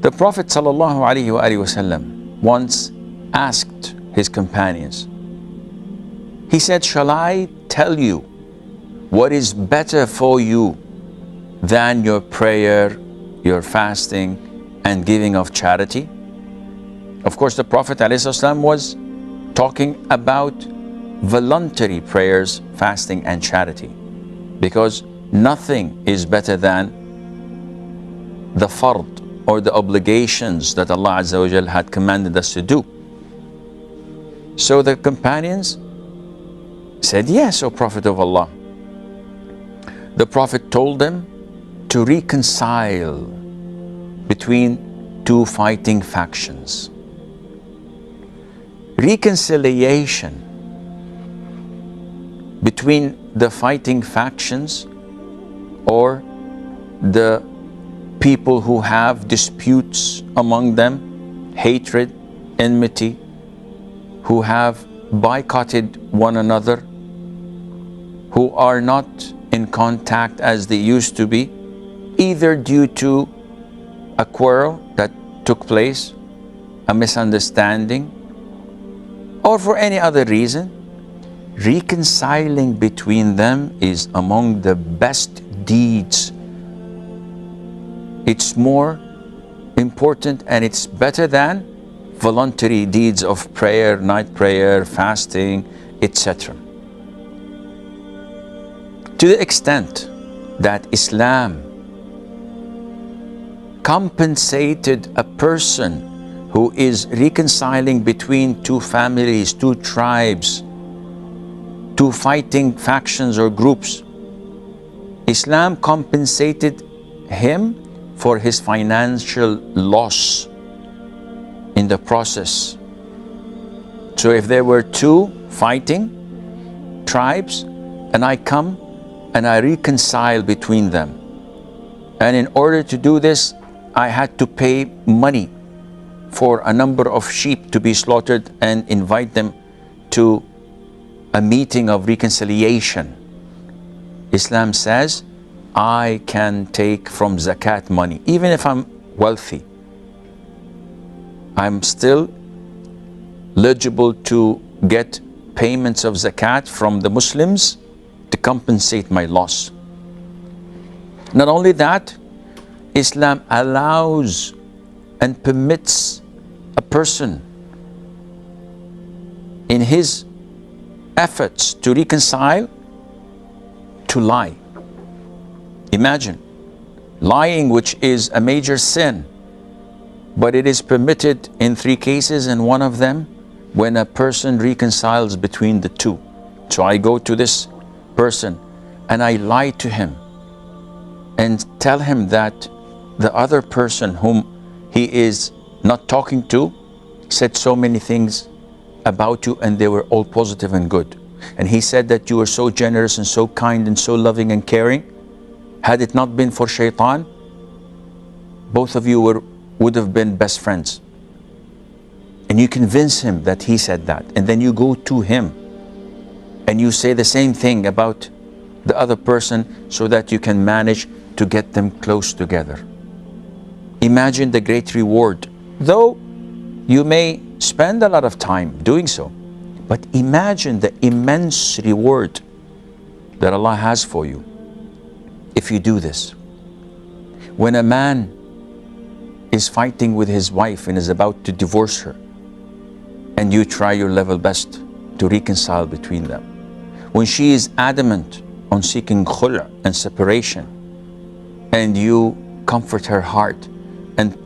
The Prophet ﷺ once asked his companions, he said, shall I tell you what is better for you than your prayer, your fasting, and giving of charity? Of course, the Prophet ﷺ was talking about voluntary prayers, fasting, and charity, because nothing is better than the fard, or the obligations that Allah Azza wa Jal had commanded us to do. So the companions said, yes, O Prophet of Allah. The Prophet told them to reconcile between two fighting factions. Reconciliation between the fighting factions, or the people who have disputes among them, hatred, enmity, who have boycotted one another, who are not in contact as they used to be, either due to a quarrel that took place, a misunderstanding, or for any other reason. Reconciling between them is among the best deeds. It's more important and it's better than voluntary deeds of prayer, night prayer, fasting, etc. To the extent that Islam compensated a person who is reconciling between two families, two tribes, two fighting factions or groups, Islam compensated him for his financial loss in the process. So if there were two fighting tribes, and I come and I reconcile between them, and in order to do this, I had to pay money for a number of sheep to be slaughtered and invite them to a meeting of reconciliation. Islam says, I can take from zakat money, even if I'm wealthy. I'm still eligible to get payments of zakat from the Muslims to compensate my loss. Not only that, Islam allows and permits a person in his efforts to reconcile to lie. Imagine lying, which is a major sin, but it is permitted in 3 cases, and one of them when a person reconciles between the two. So I go to this person and I lie to him and tell him that the other person whom he is not talking to said so many things about you, and they were all positive and good. And he said that you were so generous and so kind and so loving and caring. Had it not been for shaitan, both of you would have been best friends. And you convince him that he said that, and then you go to him and you say the same thing about the other person so that you can manage to get them close together. Imagine the great reward, though you may spend a lot of time doing so, but imagine the immense reward that Allah has for you if you do this. When a man is fighting with his wife and is about to divorce her, and you try your level best to reconcile between them. When she is adamant on seeking khul' and separation, and you comfort her heart and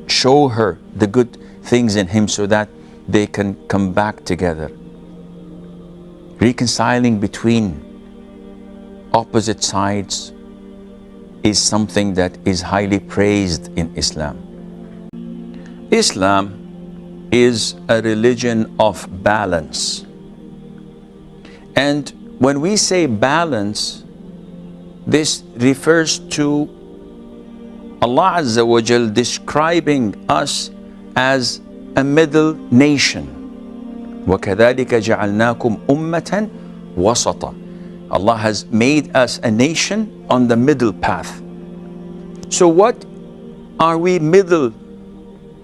show her the good things in him so that they can come back together. Reconciling between opposite sides is something that is highly praised in Islam. Islam is a religion of balance. And when we say balance, this refers to Allah Azza wa Jal describing us as a middle nation. وَكَذَلِكَ جَعَلْنَاكُمْ أُمَّةً وَسَطًا. Allah has made us a nation on the middle path. So what are we middle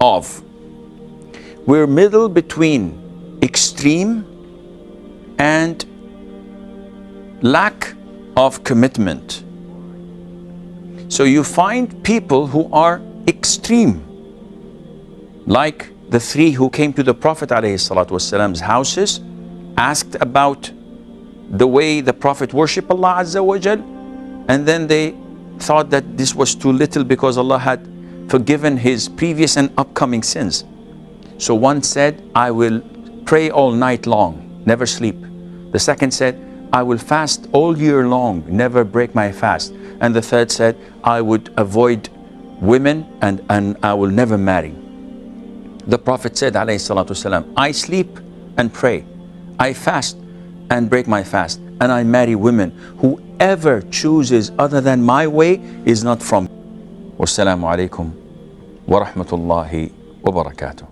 of. We're middle between extreme and lack of commitment. So you find people who are extreme, like the three who came to the Prophet ﷺ's houses, asked about the way the Prophet worshiped Allah Azza wa Jal, and then they thought that this was too little because Allah had forgiven his previous and upcoming sins. So one said, I will pray all night long, never sleep. The second said, I will fast all year long, never break my fast. And the third said, I would avoid women and I will never marry. The Prophet said, alayhi salatu wasalam, I sleep and pray, I fast and break my fast, and I marry women. Whoever chooses other than my way is not from me. Wassalamu alaikum wa rahmatullahi wa barakatuh.